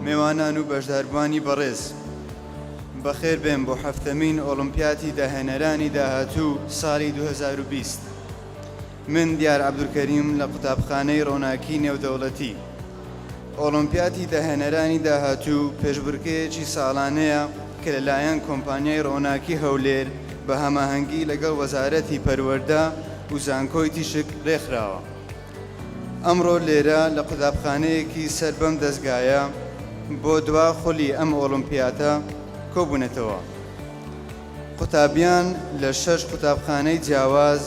میوانان و بەشداربوانی بەڕێز بەخێر بێن بۆ هەفتەمین ئۆلیمپیاتی داهێنەرانی داهاتوو ساڵی 2020. من دیار عەبدولکەریم لە قوتابخانەی ڕۆناکی نێودەوڵەتی. ئۆلیمپیاتی داهێنەرانی داهاتوو پێشبڕکێیەکی ساڵانەیە کە لەلایەن کۆمپانیای ڕۆناکی هەولێر بە هەماهەنگی لەگەڵ وەزارەتی پەروەردە و زانکۆی تیشک ڕێکخراوە. ئەمڕۆ لێرە لە قوتابخانەیەکی سەر بەم دەستگایە بۆ دوا خولی ئەم ئۆلیمپیاتە کۆبوونەتەوە. قوتابیان لە 6 قوتابخانەی جیاواز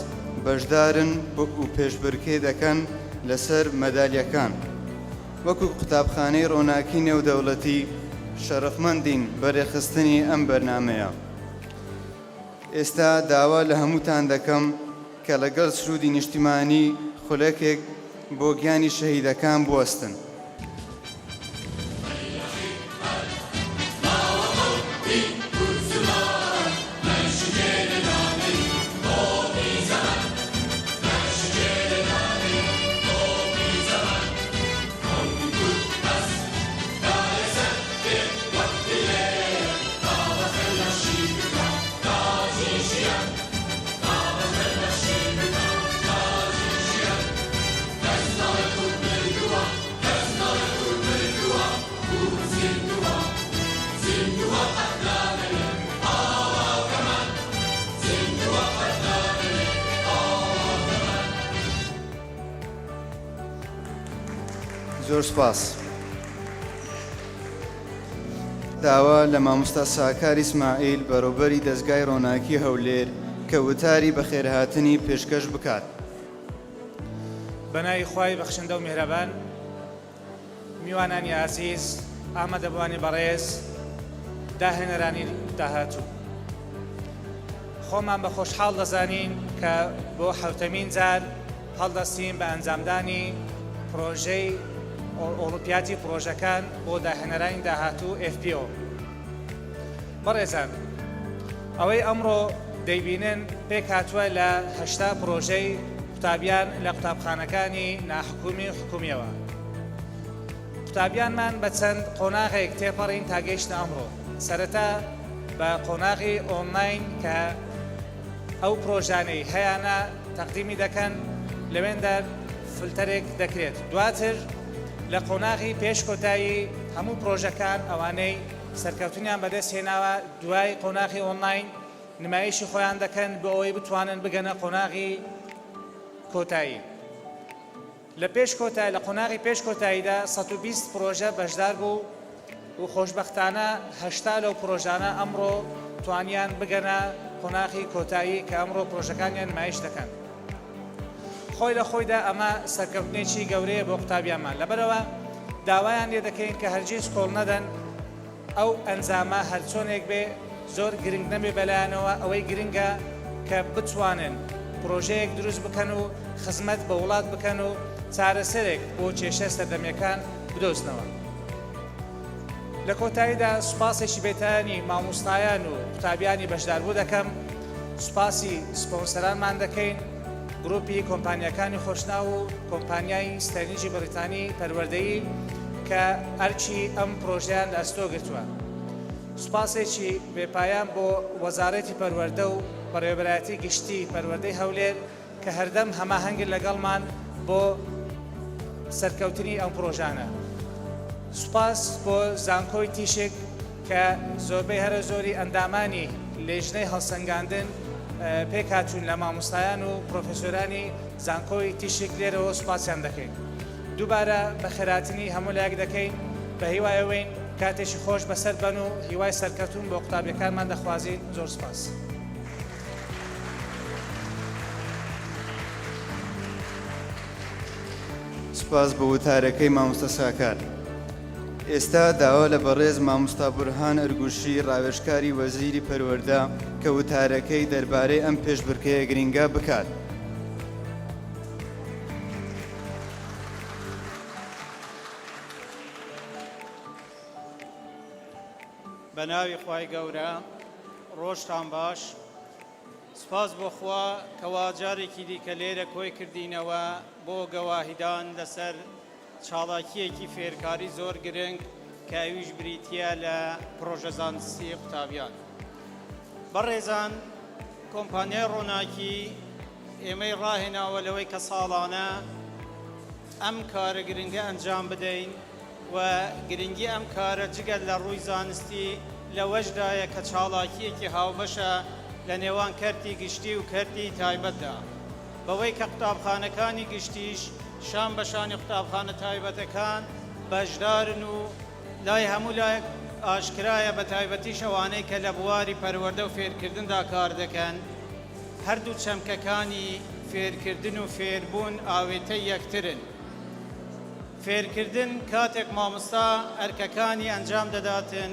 بەشدارن و پێشبڕکێ دەکەن لەسەر مەدالیەکان. وەکو قوتابخانەی ڕۆناکی نێودەوڵەتی شەرەفمەندین بەڕێخستنی ئەم بەرنامەیە. ئێستا داوا لە هەمووتان دەکەم کە لەگەڵ سرودی نیشتیمانی خولەکێک بۆ گیانی شەهیدەکان بوەستن. زۆر سپاس. داوا لە مامۆستا ساکار ئیسماعیل بەڕێوەبەری دەستگای ڕۆناکی هەولێر کە وتاری بەخێرهاتنی پێشکەش بکات. بەناوی خوای بەخشندە و میهرەبان، میوانانی ئازیز، ئامادەبوانی بەڕێز، داهێنەرانی داهاتوو، خۆمان بە خۆشحاڵ دەزانین کە بۆ حەوتەمین جار هەڵدەستین بە ئەنجامدانی پرۆژەی ئۆلیمپیاتی پرۆژەکان بۆ داهێنەرانی داهاتوو FPO. بەڕێزان، ئەوەی ئەمڕۆ دەیبینن پێک هاتووە لە 8 پرۆژەی قوتابیان لە قوتابخانەکانی ناحکومی و حکومیەوە. قوتابیانمان بە چەند قۆناغێک تێپەڕین تا گەیشتە ئەمڕۆ. سەرەتا بە قۆناغی ئۆنلاین کە ئەو پرۆژانەی هەیانە تەقدیمی دەکەن، لەوێندا فلتەرێک دەکرێت. دواتر لە قۆناغی پێش کۆتایی هەموو پرۆژەکان ئەوانەی سەرکەوتنیان بەدەست هێناوە دوای قۆناغی ئۆنلاین نمایشی خۆیان دەکەن بۆ ئەوەی بتوانن بگەنە قۆناغی کۆتایی. لە قۆناغی پێش کۆتاییدا 120 پرۆژە بەشدار بوو و خۆشبەختانە 80 لەو پرۆژانە ئەمڕۆ توانیان بگەنە قۆناغی کۆتایی کە ئەمڕۆ پرۆژەکانیان نمایش دەکەن. خۆی لە خۆیدا ئەمە سەرکەوتنێکی گەورەیە بۆ قوتابیانمان، لەبەرەوە داوایان لێ دەکەین کە هەرگیز کۆڵ نەدەن ئەو ئەنجامە هەر چۆنێک بێ زۆر گرنگ نەبێ بەلایەنەوە. ئەوەی گرنگە کە بتوانن پرۆژەیەک دروست بکەن و خزمەت بە وڵات بکەن و چارەسەرێک بۆ کێشە سەردەمیەکان بدۆزنەوە. لە کۆتاییدا سوپاسێکی بێتانی مامۆستایان و قوتابیانی بەشداربوو دەکەم. سوپاسی سپۆنسەرانمان دەکەین، گروپی کۆمپانیەکانی خۆشناو و کۆمپانیای ستەرلیجی بەریتانی پەروەردەیی کە ئەرچی ئەم پرۆژەیان لە ئەستۆ گرتووە. سوپاسێکی بێپایان بۆ وەزارەتی پەروەردە و بەڕێوەبەرایەتی گشتی پەروەردەی هەولێر کە هەردەم هەماهەنگن لەگەڵمان بۆ سەرکەوتنی ئەم پرۆژانە. سوپاس بۆ زانکۆی تیشک کە زۆربەی هەرە زۆری ئەندامانی لێژنەی هەڵسەنگاندن پێک هاتوون لە مامۆستایان و پرۆفێسۆرانی زانکۆی تیشک لێرەوە سوپاسیان دەکەین. دووبارە بە خێراتنی هەموو لایەک دەکەین، بە هیوایەوەین کاتێکی خۆش بەسەر بن و هیوای سەرکەوتن بۆ قوتابیەکانمان دەخوازین. زۆر سوپاس. سپاس بە وتارەکەی مامۆستا ساکار. ئێستا داوا لە بەڕێز مامۆستا بورهان ئەرگوشی ڕاوێژکاری وەزیری پەروەردە کە وتارەکەی دەربارەی ئەم پێشبڕکێیە گرنگە بکات. بە ناوی خوای گەورە، ڕۆژتان باش. سپاس بۆ خوا کەوا جارێکی دیکە لێرە کۆی کردینەوە بۆ گەواهیدان لەسەر چاڵاکیەکی فێرکاری زۆر گرنگ کاویش بریتە لە پرۆژە زانستی قوتابیان. بەڕێزان، کۆمپانیای ڕۆناکی ئێمەی ڕاهێناوە لەوەی کە ساڵانە ئەم کارە گرنگە ئەنجام بدەین و گرنگی ئەم کارە جگەل لە ڕووی زانستی لەوەشدایە کە چاڵاکیەکی هاوبەشە لە نێوان کەرتی گشتی و کەرتی تایبەتدا، بەوەی کە قوتابخانەکانی گشتیش شان بەشانی قوتابخانە تایبەتەکان بەشدارن و لای هەموو لایەک ئاشکرایە بە تایبەتی شەوانەی کە لە بواری پەروەردە و فێرکردندا کار دەکەن، هەردوو چەمکەکانی فێرکردن و فێربوون ئاوێتەی یەکترن. فێرکردن کاتێک مامۆستا ئەرکەکانی ئەنجام دەداتن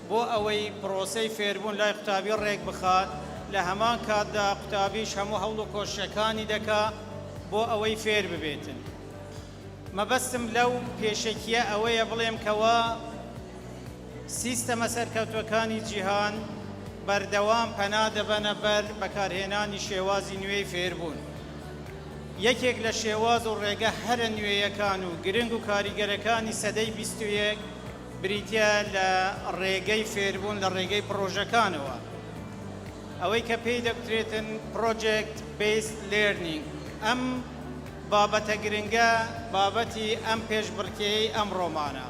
بۆ ئەوەی پرۆسەی فێربوون لای قوتابی ڕێک بخات، لە هەمان کاتدا قوتابیش هەموو هەوڵ و کۆشیەکانی دەکا بۆ ئەوەی فێر ببێتن. مەبەستم لەو پێشەکیە ئەوەیە بڵێم کەوا سیستەمە سەرکەوتوەکانی جیهان بەردەوام پەنا دەبەنە بەر بەکارهێنانی شێوازی نوێی فێربوون. یەکێک لە شێواز و ڕێگە هەرە نوێیەکان و گرنگ و کاریگەرەکانی سەدەی 21 بریتە لە ڕێگەی فێربوون لە ڕێگەی پرۆژەکانەوە، ئەوەی کە پێی دەکترێتن پرۆجێکت بیسد لێرنینگ. ئەم بابەتە گرنگە بابەتی ئەم پێشبڕکێی ئەمڕۆمانە.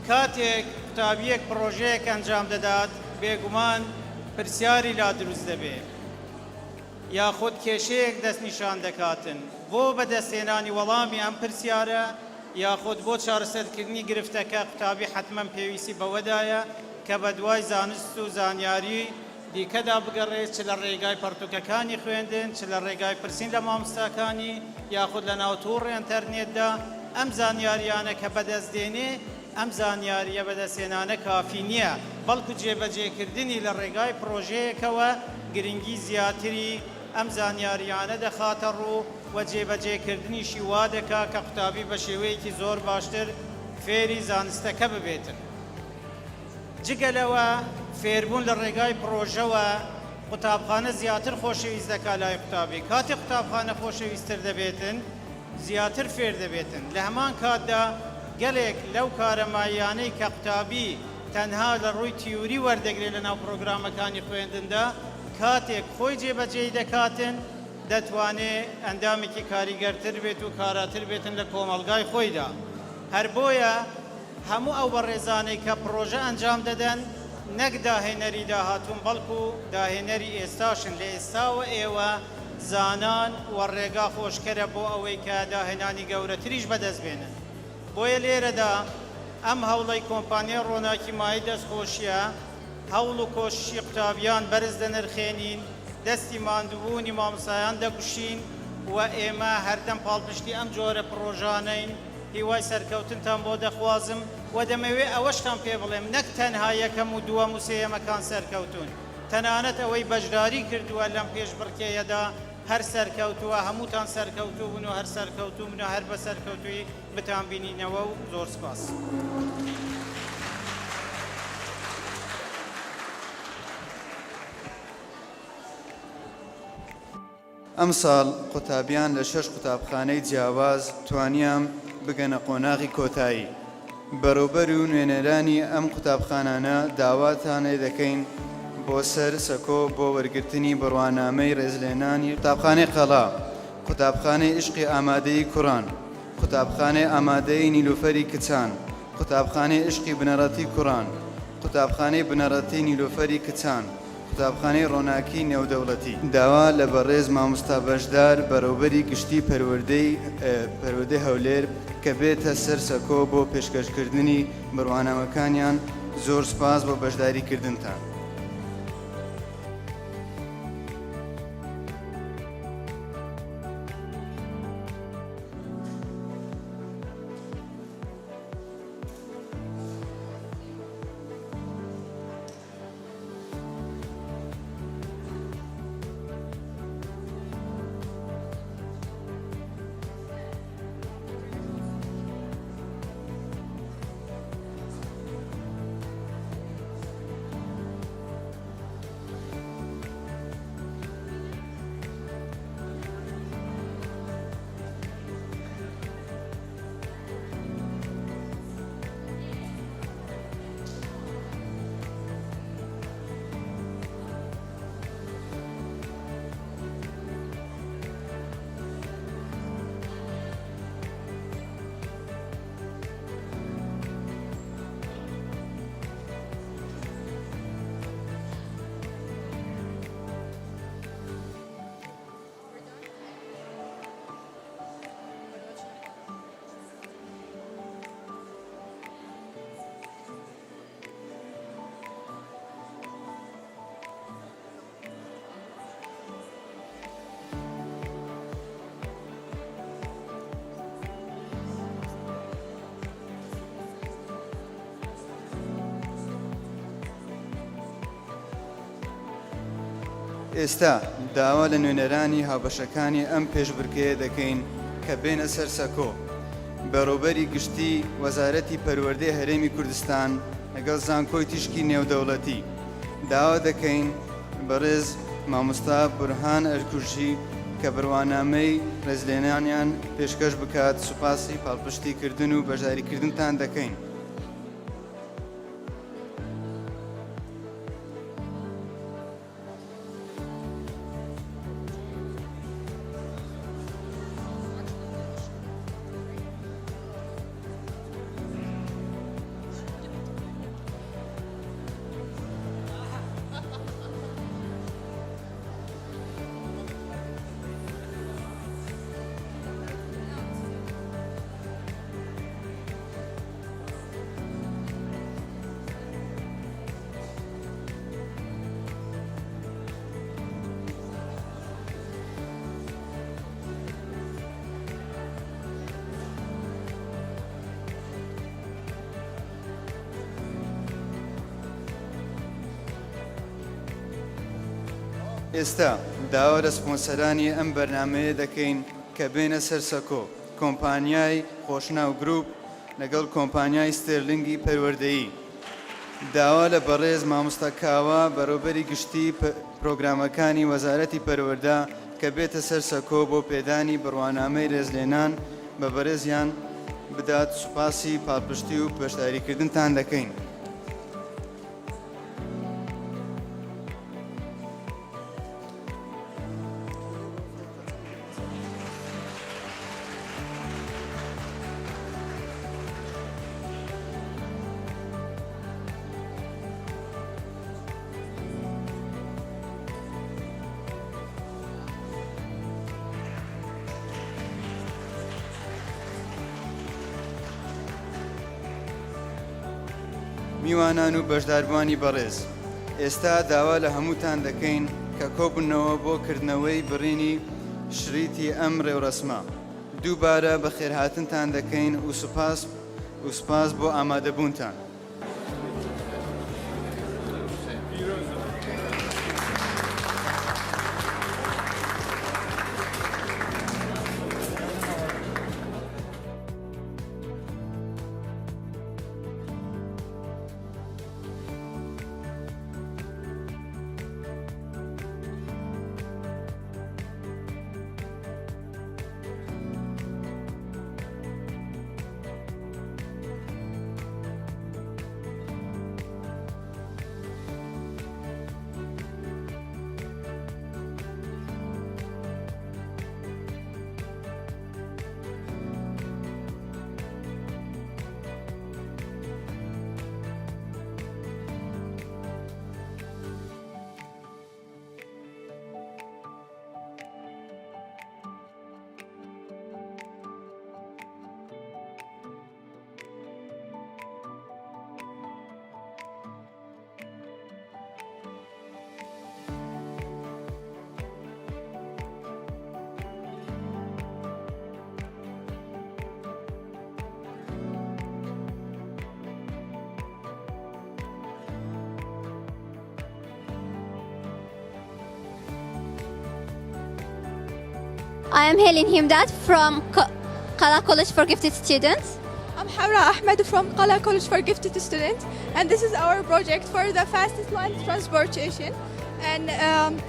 کاتێک قوتابیەک پرۆژەیەک ئەنجام دەدات، بێگومان پرسیاری لا دروست دەبێت، یاخود کێشەیەک دەستنیشان دەکاتن بۆ بەدەستێنانی وەڵامی ئەم پرسیارە یاخود بۆ چارەسەرکردنی گرفتەکە قوتابی حتمەن پێویستی بەوەدایە کە بە دوای زانست و زانیاری دیکەدا بگەڕێت، چ لە ڕێگای پەرتوکەکانی خوێندن، چ لە ڕێگای پرسین لە مامۆستاکانی یاخود لە ناوتوڕ ئینتەرنێتدا. ئەم زانیاریانە کە بەدەستدێنێ، ئەم زانیاریە بەدەستێنانە کافی نییە، بەڵکو جێبەجێکردنی لە ڕێگای پرۆژەیەکەوە گرنگی زیاتری ئەم زانیاریانە دەخاتە ڕوو و جێبەجێکردنیشی وا دەکا کە قوتابی بە شێوەیەکی زۆر باشتر فێری زانستەکە ببێتن. جگەلەوە فێربوون لە ڕێگای پرۆژەوە قوتابخانە زیاتر خۆشەویست دەکا لای قوتابی. کاتێک قوتابخانە خۆشەویستتر دەبێتن، زیاتر فێر دەبێتن. لە هەمان کاتدا گەلێک لەو کارەماییانەی کە قوتابی تەنها لە ڕووی تیوری وەردەگرێت لە ناو پرۆگرامەکانی خوێندندا، کاتێک خۆی جێبەجێی دەکاتن، دەتوانێت ئەندامێکی کاریگەرتر بێت و کاراتر بێتن لە کۆمەڵگای خۆیدا. هەر بۆیە هەموو ئەو بەڕێزانەی کە پرۆژە ئەنجام دەدەن نەک داهێنەری داهاتوون بەڵکو داهێنەری ئێستاشن. لە ئێستاوە ئێوە زانان و ڕێگا خۆشکەرە بۆ ئەوەی کە داهێنانی گەورەتریش بەدەست بێنن. بۆیە لێرەدا ئەم هەوڵەی کۆمپانیای ڕۆناکی مای دەستخۆشیە، هەوڵ و کۆششی قوتابیان بەرز دەنرخێنین، دەستی ماندووبوونی مامۆستایان دەگوشین و ئێمە هەردەم پاڵپشتی ئەم جۆرە پرۆژانەین. هیوای سەرکەوتنتان بۆ دەخوازم و دەمەوێت ئەوەشتان پێ بڵێم، نەک تەنها یەکەم و دووەم و سێیەمەکان سەرکەوتون، تەنانەت ئەوەی بەشداری کردووە لەم پێشبڕکێیەدا هەر سەرکەوتووە، هەمووتان سەرکەوتوو بوون و هەر سەرکەوتوو بوون و هەر بە سەرکەوتووی بتان بینینەوە و زۆر سپاس. ئەم ساڵ قوتابیان لە 6 قوتابخانەی جیاواز توانیان بگەنە قۆناغی کۆتایی. بەڕێوەبەر و نوێنەرانی ئەم قوتابخانانە داواتانێ دەکەین بۆ سەر سەکۆ بۆ وەرگرتنی بڕوانامەی ڕێزلێنانی قوتابخانەی قەڵا، قوتابخانەی عشقی ئامادەی کوڕان، قوتابخانەی ئامادەی نیلوفەری کچان، قوتابخانەی عشقی بنەڕەتی کوڕان، قوتابخانەی بنەڕەتی نیلوفەری کچان، قوتابخانەی ڕۆناکی نێودەوڵەتی. داوا لە بەڕێز مامۆستا بەشدار بەڕێوەبەری گشتی پەروەردەی هەولێر کە بێتە سەر سەکۆ بۆ پێشکەشکردنی بڕوانامەکانیان. زۆر سپاس بۆ بەشداریکردنتان. ئێستا داوا لە نوێنەرانی هاوبەشەکانی ئەم پێشبڕکێ دەکەین کە بێنە سەر سەکۆ بەڕێوەبەری گشتی وەزارەتی پەروەردەی هەرێمی کوردستان لەگەڵ زانکۆی تیشکی نێودەوڵەتی داوا دەکەین بەڕێز مامۆستا بورهان ئەرکوژی کە بڕوانامەی ڕێزلێنانیان پێشکەش بکات سوپاسی پاڵپشتیکردن و بەشداریکردنتان دەکەین. ئێستا داوا لە سپۆنسەرانی ئەم بەرنامەیە دەکەین کە بێنە سەر سەکۆ کۆمپانیای خۆشناو گروپ لەگەڵ کۆمپانیای ستێرلینگی پەروەردەیی داوا لە بەڕێز مامۆستا کاوە بەڕێوەبەری گشتی پرۆگرامەکانی وەزارەتی پەروەردە کە بێتە سەر سەکۆ بۆ پێدانی بڕوانامەی رێزلێنان بە بەڕێزیان بدات سوپاسی پاڵپشتی و بەشداریکردنتان دەکەین. میوانان و بەشداربوانی بەڕێز ئێستا داوا لە هەمووتان دەکەین کە کۆبوونەوە بۆ کردنەوەی بڕینی شریتی ئەم ڕێوڕەسمە دووبارە بە خێرهاتنتان دەکەین و سوپاس بۆ ئامادەبوونتان. I am Helen Himdat from Qala College for Gifted Students. I'm Hawra Ahmed from Qala College for Gifted Students, and this is our project for the fastest land transportation, and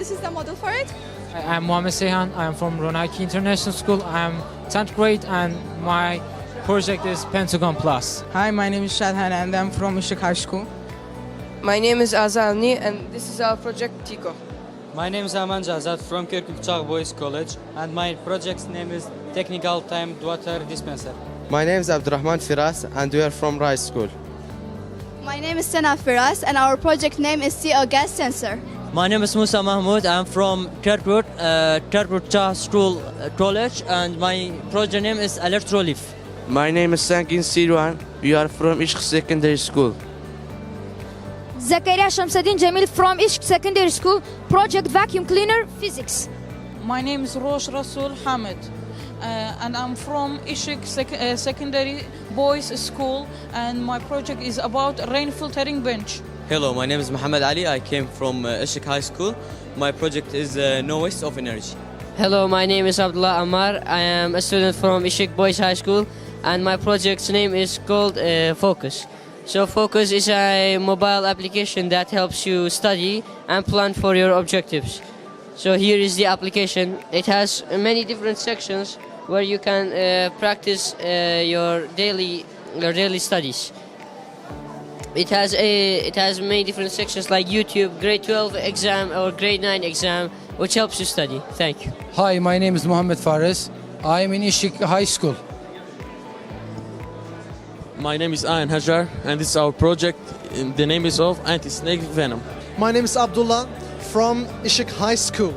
this is the model for it. I'm Mohamed Seyhan. I'm from Ronaki International School. I'm 10th grade and my project is Pentagon Plus. Hi, my name is Shadhan and I'm from Ishak High School. My name is Azalni and this is our project Tico. My name is Aman Jazat from Kirkuk Boys College and my project's name is Technical Timed Water Dispenser. My name is Abdurrahman Firas and we are from Rice School. My name is Sana Firas and our project name is CO Gas Sensor. My name is Musa Mahmoud. I'm from Kirkuk School College and my project name is Electrolif. My name is Sangin Sirwan. We are from Ishq Secondary School. Zakaria Shamsuddin Jamil from Ishq Secondary School, project vacuum cleaner physics. My name is Rosh Rasul Hamid and I'm from Ishq Secondary Boys School and my project is about rain filtering bench. Hello, my name is Muhammad Ali. I came from Ishik High School. My project is No Waste of Energy. Hello, my name is Abdullah Ammar. I am a student from Ishik Boys High School, and my project's name is called Focus. So Focus is a mobile application that helps you study and plan for your objectives. So here is the application. It has many different sections where you can practice your daily studies. It has many different sections like YouTube, grade 12 exam or grade 9 exam, which helps you study. Thank you. Hi, my name is Mohammed Fares. I am in Ishik High School. My name is Ayan Hajar, and this is our project. The name is of anti-snake venom. My name is Abdullah from Ishik High School.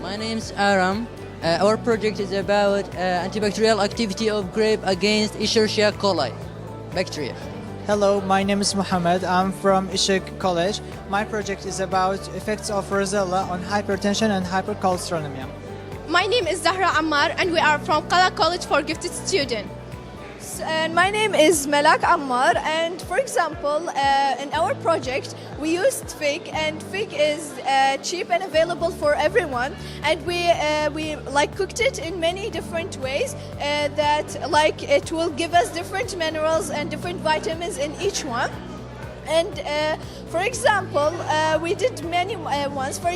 My name is Aram. Our project is about antibacterial activity of grape against Escherichia coli bacteria. Hello, my name is Mohammed. I'm from Ishik College. My project is about effects of Rosella on hypertension and hypercholesterolemia. My name is Zahra Ammar and we are from Qala College for Gifted Students. And my name is Malak Ammar, and for example in our project we used fig, and fig is cheap and available for everyone, and we like cooked it in many different ways that like it will give us different minerals and different vitamins in each one. And for example, we did many ones. For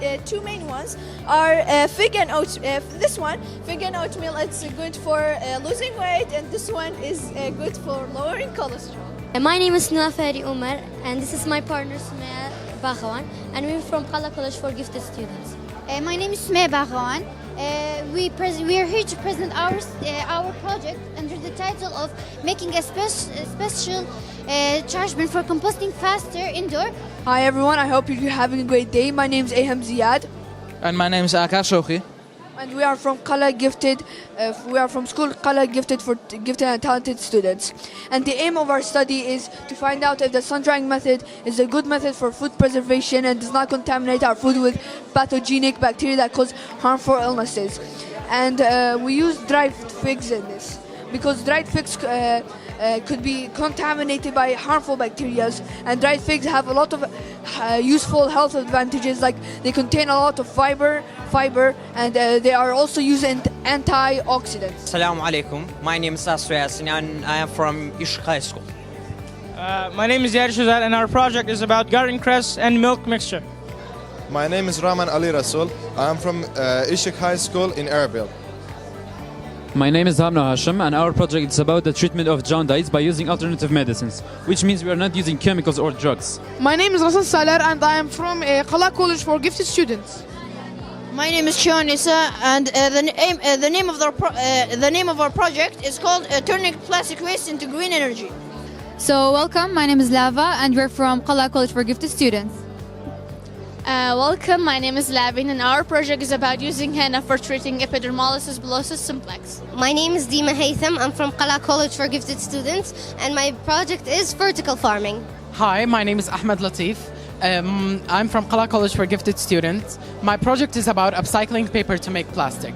the two main ones are fig and oat. This one, fig and oatmeal, it's good for losing weight, and this one is good for lowering cholesterol. My name is Nafari Umar, and this is my partner Sumaya Baghawan, and we're from Qala College for Gifted Students. My name is Sumaya Baghawan. We are here to present our project under the title of making a special chargement for composting faster indoor. Hi everyone, I hope you're having a great day. My name is Aham Ziad. And my name is Akash Shoki. And we are from Qala Gifted. We are from school Qala Gifted for gifted and talented students. And the aim of our study is to find out if the sun drying method is a good method for food preservation and does not contaminate our food with pathogenic bacteria that cause harmful illnesses. And we use dried figs in this because dried figs could be contaminated by harmful bacteria, and dried figs have a lot of useful health advantages, like they contain a lot of fiber, and they are also used in antioxidants. Assalamu alaikum. My name is Asri Yasin and I am from Ishq High School. My name is Yari Shazal and our project is about garden cress and milk mixture. My name is Rahman Ali Rasul. I am from Ishq High School in Erbil. My name is Hamna Hashim, and our project is about the treatment of jaundice by using alternative medicines, which means we are not using chemicals or drugs. My name is Rasul Salar, and I am from Qala College for Gifted Students. My name is Shion Nisa, and the name of our project is called Turning Plastic Waste into Green Energy. So welcome, my name is Lava, and we're from Qala College for Gifted Students. Welcome, my name is Lavin, and our project is about using henna for treating epidermolysis bullosa simplex. My name is Dima Haytham. I'm from Qala College for Gifted Students, and my project is vertical farming. Hi, my name is Ahmed Latif. I'm from Qala College for Gifted Students. My project is about upcycling paper to make plastic.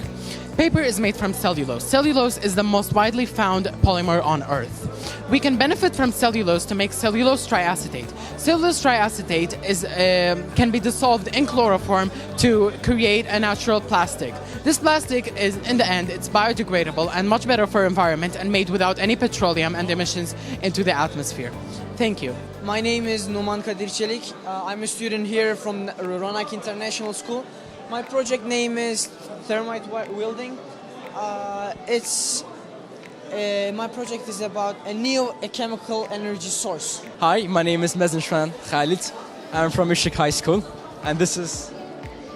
Paper is made from cellulose. Cellulose is the most widely found polymer on Earth. We can benefit from cellulose to make cellulose triacetate. Cellulose triacetate can be dissolved in chloroform to create a natural plastic. This plastic is, in the end, it's biodegradable and much better for environment and made without any petroleum and emissions into the atmosphere. Thank you. My name is Numan Kadir Çelik. I'm a student here from Ronak International School. My project name is Thermite Welding. My project is about a new chemical energy source. Hi, my name is Mazen Shran Khalid. I'm from Ishq High School, and this is...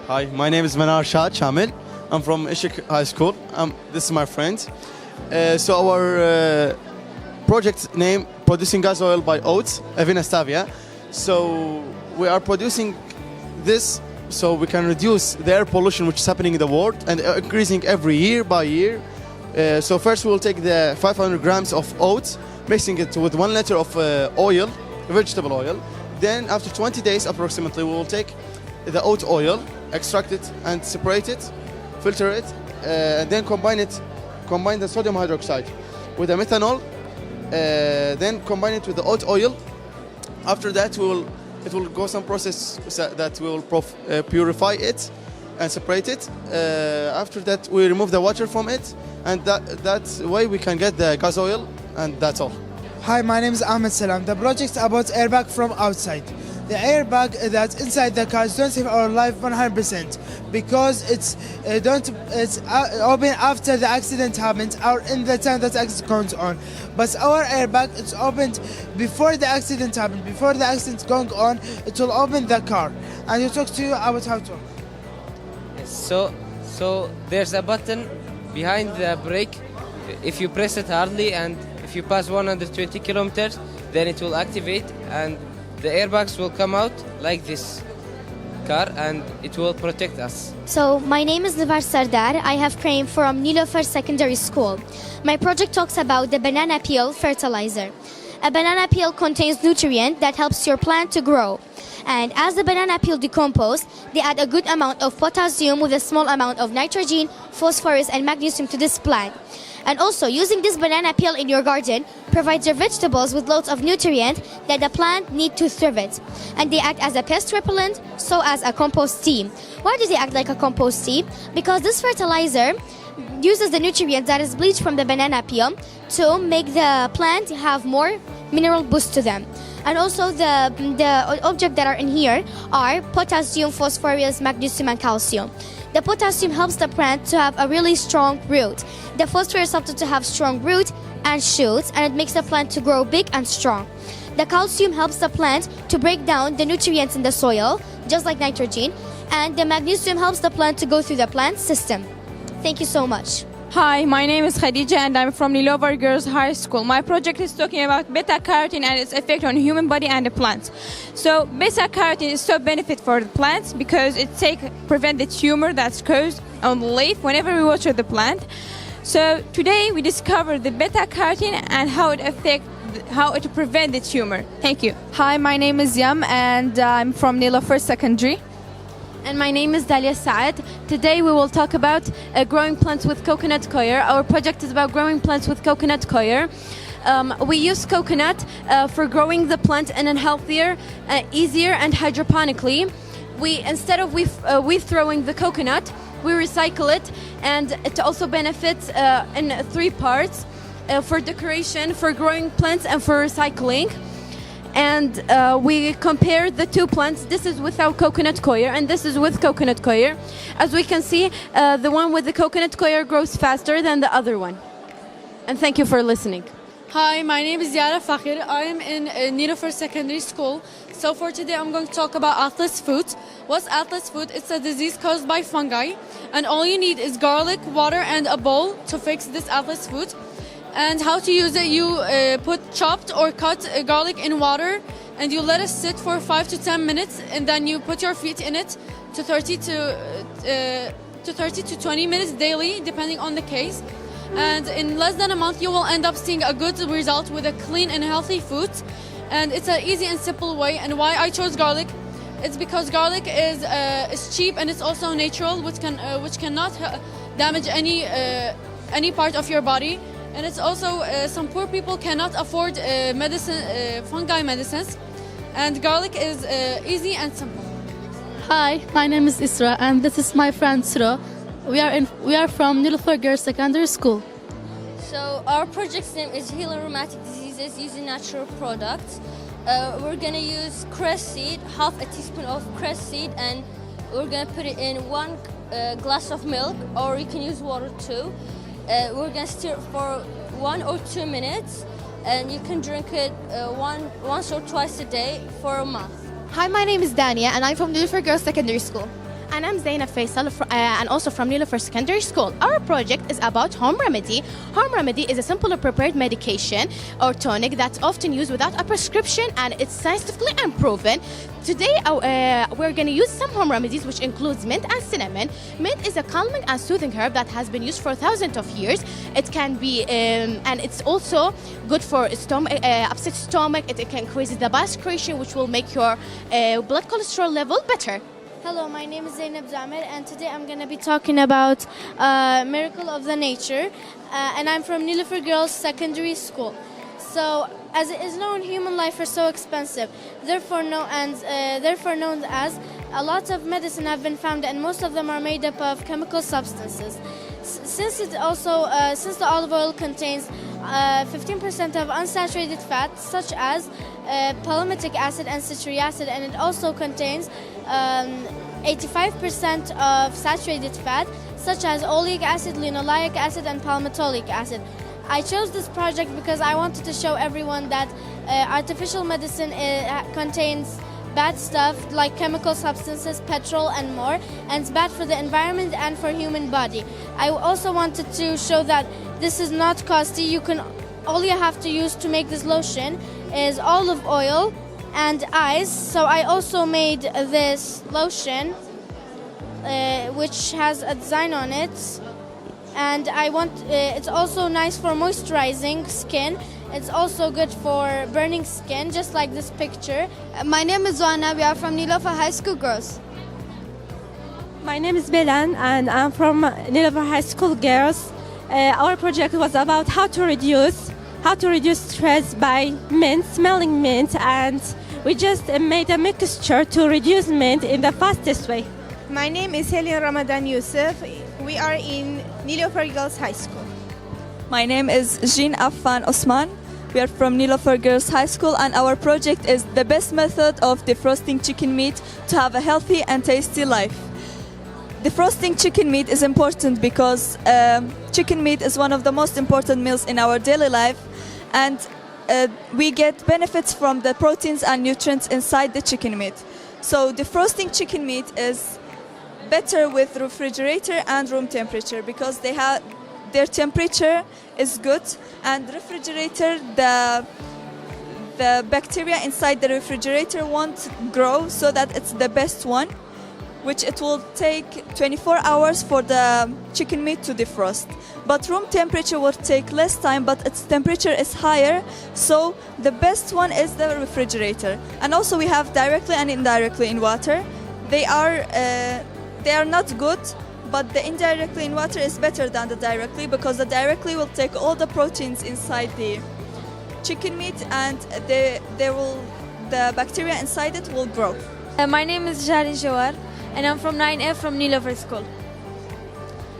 Hi, my name is Manar Shah Chamil. I'm from Ishq High School. This is my friend. So our project name, Producing Gas Oil by Oats, Avena Stavia. So we are producing this so we can reduce the air pollution which is happening in the world and increasing every year by year. So first we will take the 500 grams of oats, mixing it with 1 liter of oil, vegetable oil. Then after 20 days approximately, we will take the oat oil, extract it and separate it, filter it, and then combine the sodium hydroxide with the methanol then combine it with the oat oil. After that, it will go some process that will purify it and separate it. After that, we remove the water from it, and that way we can get the gas oil, and that's all. Hi, my name is Ahmed Salam. The project is about airbag from outside. The airbag that's inside the cars don't save our life 100% because it's open after the accident happens or in the time that accident goes on. But our airbag, it's opened before the accident happened. Before the accident going on, it will open the car. And we'll talk to you about how to. So there's a button behind the brake. If you press it hardly and if you pass 120 kilometers, then it will activate and the airbags will come out like this car and it will protect us. So my name is Livar Sardar. I have came from Nilofer Secondary School. My project talks about the banana peel fertilizer. A banana peel contains nutrient that helps your plant to grow. And as the banana peel decomposes, they add a good amount of potassium with a small amount of nitrogen, phosphorus and magnesium to this plant. And also, using this banana peel in your garden provides your vegetables with loads of nutrients that the plant needs to thrive. And they act as a pest repellent, so as a compost tea. Why do they act like a compost tea? Because this fertilizer uses the nutrients that is bleached from the banana peel to make the plant have more mineral boost to them. And also the objects that are in here are potassium, phosphorus, magnesium and calcium. The potassium helps the plant to have a really strong root. The phosphorus helps it to have strong root and shoots, and it makes the plant to grow big and strong. The calcium helps the plant to break down the nutrients in the soil, just like nitrogen, and the magnesium helps the plant to go through the plant system. Thank you so much. Hi, my name is Khadija and I'm from Nilofer Girls High School. My project is talking about beta-carotene and its effect on human body and the plants. So beta-carotene is so benefit for the plants because it prevent the tumor that's caused on the leaf whenever we water the plant. So today we discovered the beta-carotene and how it prevent the tumor. Thank you. Hi, my name is Yam and I'm from Nilofer Secondary. And my name is Dalia Saad. Today we will talk about growing plants with coconut coir. Our project is about growing plants with coconut coir. We use coconut for growing the plant in a healthier, easier and hydroponically. Instead of we throwing the coconut, we recycle it, and it also benefits in 3 parts, for decoration, for growing plants and for recycling. And we compare the 2 plants. This is without coconut coir and this is with coconut coir. As we can see, the one with the coconut coir grows faster than the other one. And thank you for listening. Hi, my name is Yara Fakhir. I am in Nilofer Secondary School. So for today I'm going to talk about atlas foot. What's atlas foot? It's a disease caused by fungi, and all you need is garlic, water and a bowl to fix this atlas foot. And how to use it, you put chopped or cut garlic in water and you let it sit for 5 to 10 minutes, and then you put your feet in it to 30 to 20 minutes daily, depending on the case. And in less than a month you will end up seeing a good result with a clean and healthy foot. And it's an easy and simple way. And why I chose garlic, it's because garlic is cheap and it's also natural, which cannot damage any part of your body. And it's also some poor people cannot afford fungi medicines, and garlic is easy and simple. Hi, my name is Isra and this is my friend Sro. We are from Nilofer Girls Secondary School. So our project's name is Healing Rheumatic Diseases Using Natural Products. We're gonna use cress seed, half a teaspoon of cress seed, and we're gonna put it in 1 glass of milk, or you can use water too. We're gonna stir it for 1 or 2 minutes, and you can drink it once or twice a day for a month. Hi, my name is Dania and I'm from Nilofer Girls Secondary School. And I'm Zainab Faisal and also from Nilofer Secondary School. Our project is about home remedy. Home remedy is a simple prepared medication or tonic that's often used without a prescription, and it's scientifically unproven. Today we're going to use some home remedies, which includes mint and cinnamon. Mint is a calming and soothing herb that has been used for thousands of years. It can be, and it's also good for upset stomach. It can increase the bile secretion, which will make your blood cholesterol level better. Hello, my name is Zainab Zamer and today I'm going to be talking about Miracle of the Nature, and I'm from Nilofer Girls Secondary School. So, as it is known, human life is so expensive. Therefore known as a lot of medicine have been found, and most of them are made up of chemical substances. Since the olive oil contains 15% of unsaturated fat, such as palmitic acid and citric acid, and it also contains 85% of saturated fat, such as oleic acid, linoleic acid, and palmitoleic acid. I chose this project because I wanted to show everyone that artificial medicine contains bad stuff like chemical substances, petrol, and more, and it's bad for the environment and for human body. I also wanted to show that this is not costly. All you have to use to make this lotion is olive oil and ice. So I also made this lotion, which has a design on it, and it's also nice for moisturizing skin. It's also good for burning skin, just like this picture. My name is Zoana. We are from Nilofer High School Girls. My name is Belan, and I'm from Nilofer High School Girls. Our project was about how to reduce stress by smelling mint, and we just made a mixture to reduce mint in the fastest way. My name is Helen Ramadan Youssef. We are in Nilofer Girls High School. My name is Jean Affan Osman. We are from Nilofer Girls High School, and our project is the best method of defrosting chicken meat to have a healthy and tasty life. Defrosting chicken meat is important because chicken meat is one of the most important meals in our daily life, and we get benefits from the proteins and nutrients inside the chicken meat. So defrosting chicken meat is better with refrigerator and room temperature because their temperature is good, and refrigerator, the bacteria inside the refrigerator won't grow, so that it's the best one, which it will take 24 hours for the chicken meat to defrost. But room temperature will take less time, but its temperature is higher, so the best one is the refrigerator. And also we have directly and indirectly in water. They are not good, but the indirectly in water is better than the directly, because the directly will take all the proteins inside the chicken meat, and the bacteria inside it will grow. My name is Jari Jawar, and I'm from 9F from Nilofer School.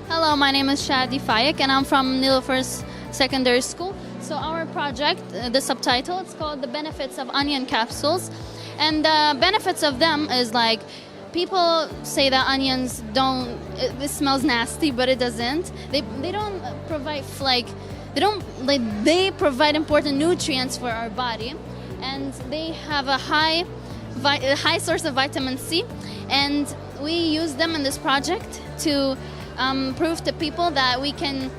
Hello, my name is Shadi Fayek, and I'm from Nilofer's Secondary School. So our project, the subtitle, it's called The Benefits of Onion Capsules. And the benefits of them is like, people say that onions it smells nasty, but it doesn't. They don't provide they provide important nutrients for our body, and they have a high source of vitamin C, and we use them in this project to prove to people that we can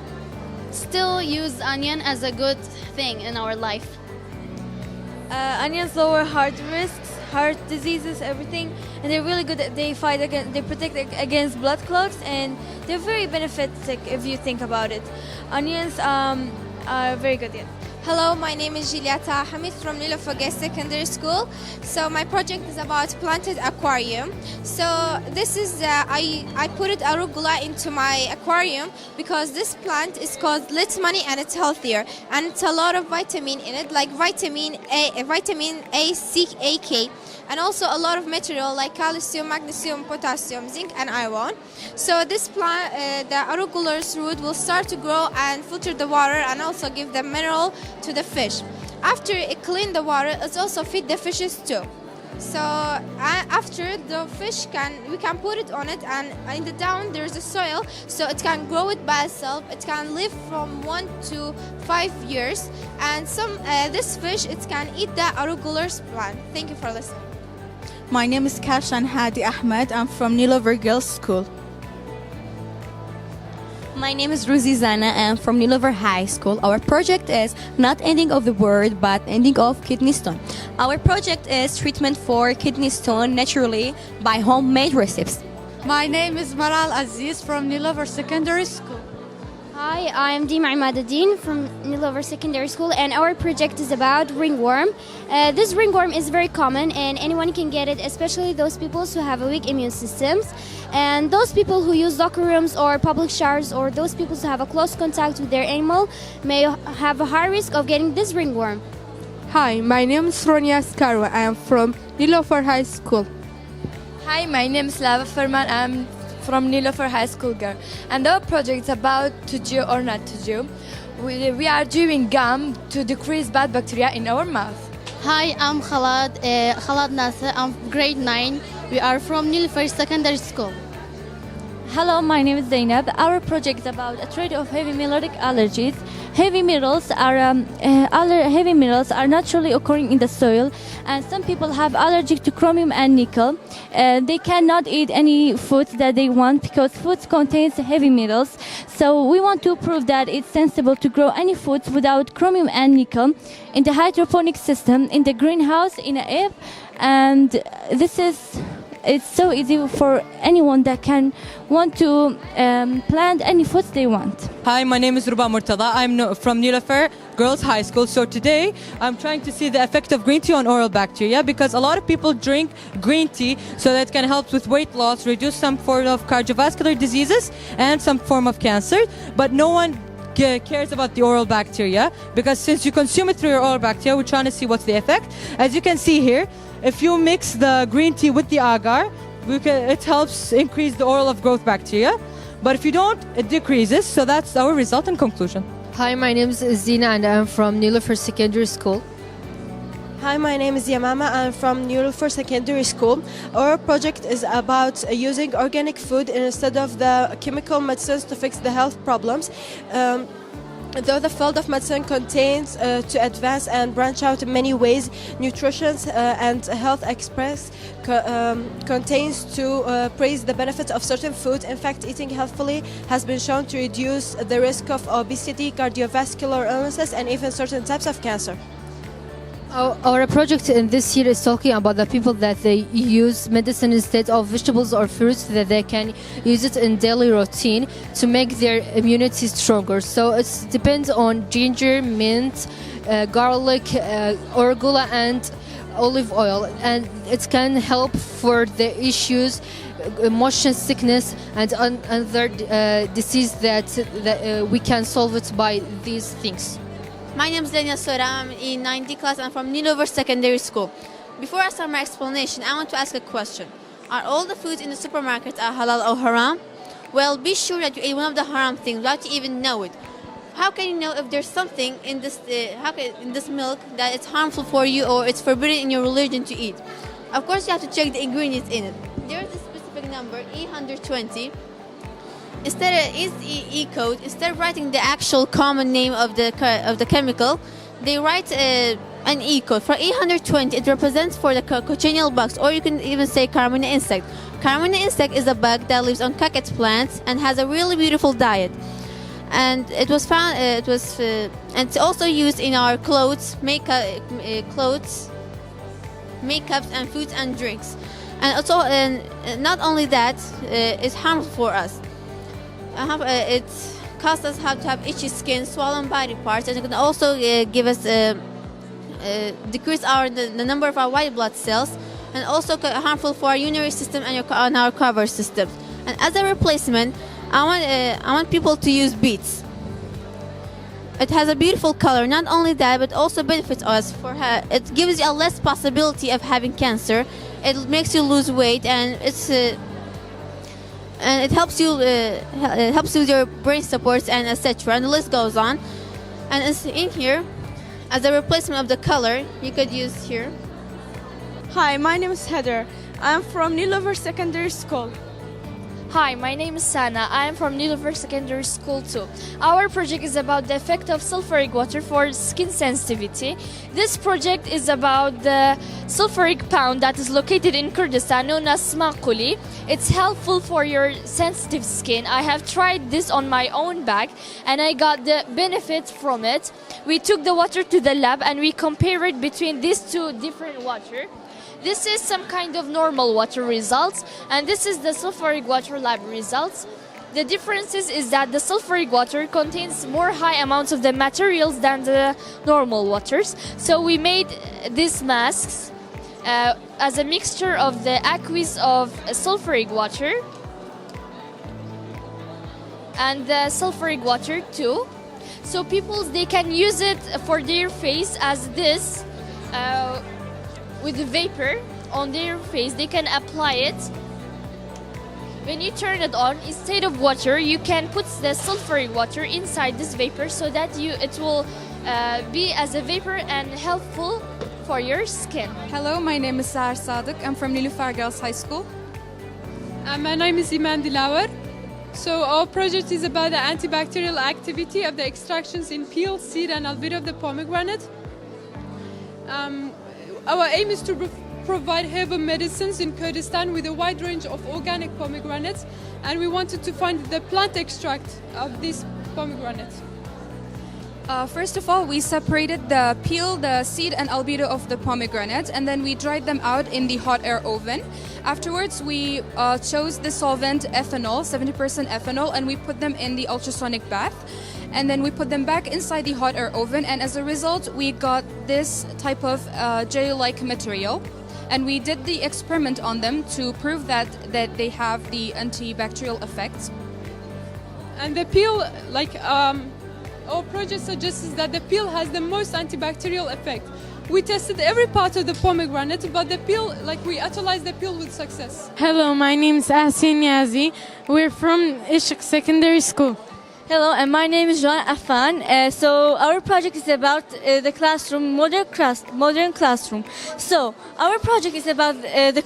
still use onion as a good thing in our life. Onions lower heart risks, heart diseases, everything, and they're really good. They protect against blood clots, and they're very benefic if you think about it. Onions are very good. Yeah. Hello, my name is Julieta Hamid from Nilofer Girls Secondary School. So my project is about planted aquarium. So this is I put arugula into my aquarium because this plant is called Litmani, and it's healthier, and it's a lot of vitamin in it, like vitamin A, C, A, K, and also a lot of material like calcium, magnesium, potassium, zinc, and iron. So this plant, the arugula's root will start to grow and filter the water, and also give the mineral to the fish. After it clean the water, it also feed the fishes too. So after the fish we can put it on it, and in the down there's a soil, so it can grow it by itself. It can live from 1 to 5 years, and this fish it can eat the arugula's plant. Thank you for listening. My name is Karshan Hadi Ahmed. I'm from Nilofer Girls School. My name is Ruzi Zana, and I'm from Nilofer High School. Our project is not ending of the word, but ending of kidney stone. Our project is treatment for kidney stone naturally by homemade recipes. My name is Maral Aziz from Nilofer Secondary School. Hi, I'm Dima Imaduddin from Nilover Secondary School, and our project is about ringworm. This ringworm is very common, and anyone can get it, especially those people who have a weak immune systems, and those people who use locker rooms or public showers, or those people who have a close contact with their animal may have a high risk of getting this ringworm. Hi, my name is Ronia Skarwa. I am from Nilofer High School. Hi, my name is Lava Ferman. I'm from Nilofer High School girl. And our project is about to chew or not to chew. We are chewing gum to decrease bad bacteria in our mouth. Hi, I'm Khalad Nasser. I'm grade 9. We are from Nilofer Secondary School. Hello, my name is Zainab. Our project is about a trade of heavy melodic allergies. Heavy metals are naturally occurring in the soil, and some people have allergic to chromium and nickel. They cannot eat any foods that they want because foods contains heavy metals. So we want to prove that it's sensible to grow any foods without chromium and nickel in the hydroponic system, in the greenhouse, in a air, and it's so easy for anyone that can want to plant any foods they want. Hi, my name is Ruba Murtada. I'm from Nilofer Girls High School. So today I'm trying to see the effect of green tea on oral bacteria, because a lot of people drink green tea so that it can help with weight loss, reduce some form of cardiovascular diseases and some form of cancer, but no one cares about the oral bacteria, because since you consume it through your oral bacteria, we're trying to see what's the effect. As you can see here, if you mix the green tea with the agar, it helps increase the oral of growth bacteria. But if you don't, it decreases. So that's our result and conclusion. Hi, my name is Zina and I'm from Nilofer Secondary School. Hi, my name is Yamama. I'm from Nilofer Secondary School. Our project is about using organic food instead of the chemical medicines to fix the health problems. Though the field of medicine contains to advance and branch out in many ways, nutrition and health express contains to praise the benefits of certain food. In fact, eating healthfully has been shown to reduce the risk of obesity, cardiovascular illnesses, and even certain types of cancer. Our project in this year is talking about the people that they use medicine instead of vegetables or fruits, that they can use it in daily routine to make their immunity stronger. So it depends on ginger, mint, garlic, arugula and olive oil, and it can help for the issues motion sickness and other disease that we can solve it by these things. My name is Lenya Sora. I'm in 9th class. I'm from Nilover Secondary School. Before I start my explanation, I want to ask a question. Are all the foods in the supermarket are halal or haram? Well, be sure that you eat one of the haram things without you even know it. How can you know if there's something in this milk that it's harmful for you or it's forbidden in your religion to eat? Of course, you have to check the ingredients in it. There's a specific number, E120. Instead of E code, instead of writing the actual common name of the chemical, they write an E code. For E120, it represents for the cochineal bugs, or you can even say Carmina insect. Carmina insect is a bug that lives on cactus plants and has a really beautiful diet. And it was found. And it's also used in our clothes, makeups, and foods and drinks. And also, not only that, it's harmful for us. It causes us to have itchy skin, swollen body parts, and it can also give us decrease the number of our white blood cells, and also harmful for our urinary system and our cover system. And as a replacement, I want people to use beets. It has a beautiful color. Not only that, but also benefits us it gives you a less possibility of having cancer. It makes you lose weight, and it helps you with your brain supports and etc. And the list goes on. And it's in here, as a replacement of the color, you could use here. Hi, my name is Heather. I'm from Nilover Secondary School. Hi, my name is Sana. I am from Nilover Secondary School too. Our project is about the effect of sulfuric water for skin sensitivity. This project is about the sulfuric pound that is located in Kurdistan, known as smaquli. It's helpful for your sensitive skin. I have tried this on my own back and I got the benefit from it. We took the water to the lab and we compared between these two different water. This is some kind of normal water results, and this is the sulfuric water lab results. The differences is that the sulfuric water contains more high amounts of the materials than the normal waters. So we made these masks as a mixture of the aqueous of sulfuric water and the sulfuric water too. So people, they can use it for their face as this with the vapor on their face. They can apply it. When you turn it on, instead of water, you can put the sulfuric water inside this vapor so that it will be as a vapor and helpful for your skin. Hello, my name is Sahar Sadik. I'm from Nilüfer Girls High School. My name is Iman Dilawar. So our project is about the antibacterial activity of the extractions in peel, seed and albedo of the pomegranate. Our aim is to provide herbal medicines in Kurdistan with a wide range of organic pomegranates, and we wanted to find the plant extract of this pomegranate. First of all, we separated the peel, the seed and albedo of the pomegranate, and then we dried them out in the hot air oven. Afterwards, we chose the solvent ethanol, 70% ethanol, and we put them in the ultrasonic bath. And then we put them back inside the hot air oven, and as a result, we got this type of gel-like material. And we did the experiment on them to prove that they have the antibacterial effects. And the peel, our project suggests that the peel has the most antibacterial effect. We tested every part of the pomegranate, but the peel, we utilized the peel with success. Hello, my name is Asin Yazi. We're from Ishq Secondary School. Hello, and my name is Joan Afan. So our project is about the classroom, modern classroom. So our project is about the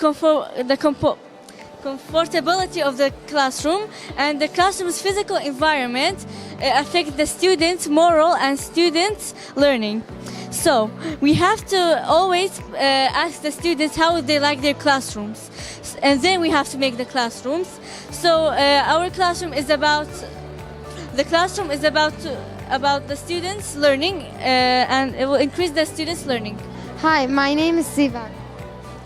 comfortability of the classroom, and the classroom's physical environment affect the students' moral and students' learning. So we have to always ask the students how they like their classrooms, and then we have to make the classrooms. So our classroom is about the students' learning, and it will increase the students' learning. Hi, my name is Sivan.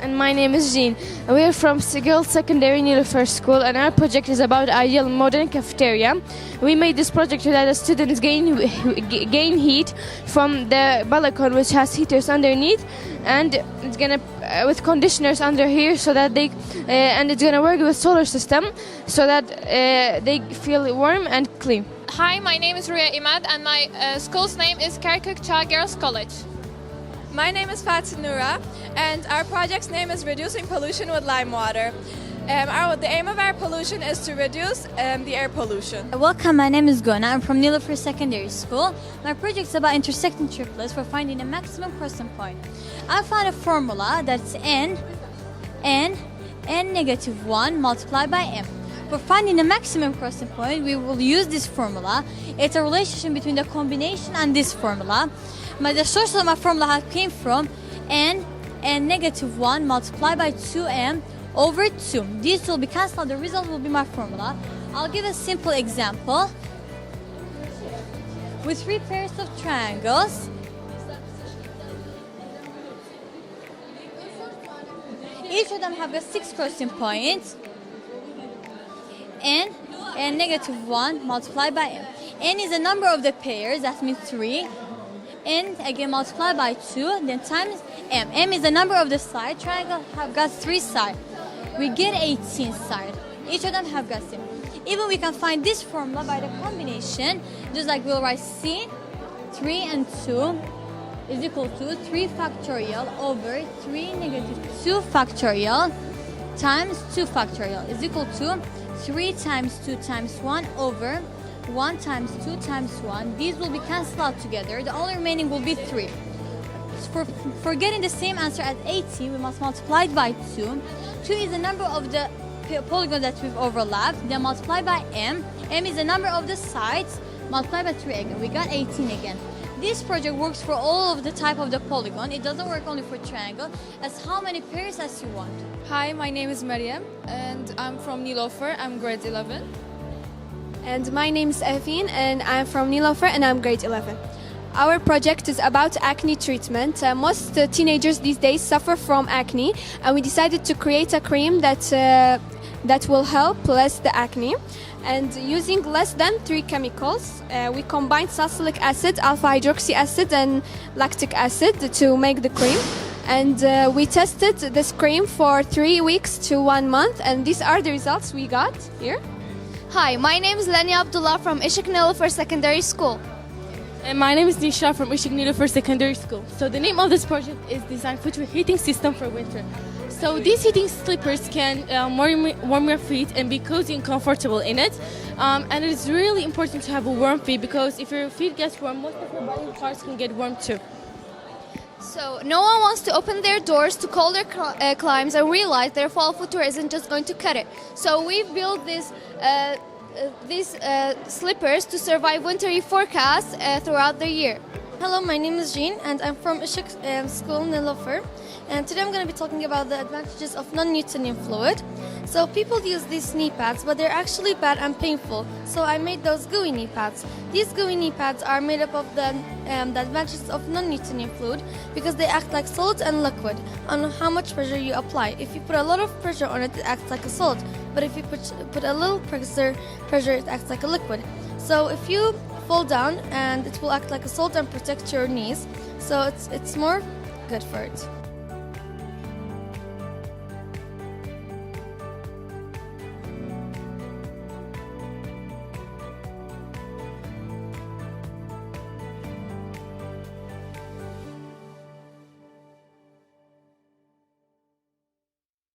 And my name is Jean. We are from Girls Secondary Nilüfer School, and our project is about ideal modern cafeteria. We made this project so that the students gain heat from the balcony, which has heaters underneath, and it's gonna with conditioners under here, so that and it's gonna work with solar system, so that they feel warm and clean. Hi, my name is Ruya Imad, and my school's name is Kirkuk Çağ Girls College. My name is Fatih Noura, and our project's name is Reducing Pollution with Lime Water. The aim of our pollution is to reduce the air pollution. Welcome, my name is Gona. I'm from Nilüfer Secondary School. My project is about intersecting triplets for finding a maximum crossing point. I found a formula that's n negative 1 multiplied by m. For finding the maximum crossing point, we will use this formula. It's a relationship between the combination and this formula. The source of my formula came from n negative 1 multiplied by 2m over 2. These will be cancelled. The result will be my formula. I'll give a simple example. With 3 pairs of triangles, each of them have a 6 crossing points. n negative 1 multiplied by m. N is the number of the pairs, that means 3. N again multiplied by 2, then times m. M is the number of the side. Triangle have got 3 sides. We get 18 sides. Each of them have got 7. Even we can find this formula by the combination, just like we'll write c, 3 and 2 is equal to 3 factorial over 3 negative 2 factorial times 2 factorial is equal to 3 times 2 times 1 over 1 times 2 times 1. These will be cancelled out together. The only remaining will be 3. For getting the same answer as 80, we must multiply it by 2. 2 is the number of the polygon that we've overlapped. Then multiply by m. M is the number of the sides. Multiply by 3 again. We got 18 again. This project works for all of the type of the polygon. It doesn't work only for triangle. As how many pairs as you want. Hi, my name is Mariam, and I'm from Nilüfer. I'm grade 11. And my name is Afin, and I'm from Nilüfer, and I'm grade 11. Our project is about acne treatment. Most teenagers these days suffer from acne, and we decided to create a cream that that will help less the acne. And using less than 3 chemicals, we combined salicylic acid, alpha hydroxy acid, and lactic acid to make the cream. And we tested this cream for 3 weeks to 1 month, and these are the results we got here. Hi, my name is Lani Abdullah from Ishak Nilofer Secondary School. And my name is Nisha from Ishak Nilofer Secondary School. So the name of this project is Design Footwear Heating System for Winter. So these heating slippers can warm your feet and be cozy and comfortable in it. And it is really important to have a warm feet because if your feet gets warm, most of your body parts can get warm too. So no one wants to open their doors to colder climes and realize their fall footwear isn't just going to cut it. So we've built these slippers to survive wintry forecasts throughout the year. Hello, my name is Jean and I'm from Ishak School, Nilofer. And today I'm going to be talking about the advantages of non-Newtonian fluid. So people use these knee pads, but they're actually bad and painful. So I made those gooey knee pads. These gooey knee pads are made up of the advantages of non-Newtonian fluid because they act like solid and liquid on how much pressure you apply. If you put a lot of pressure on it, it acts like a solid. But if you put a little pressure, it acts like a liquid. So if you fall down, and it will act like a solid and protect your knees. So it's more good for it.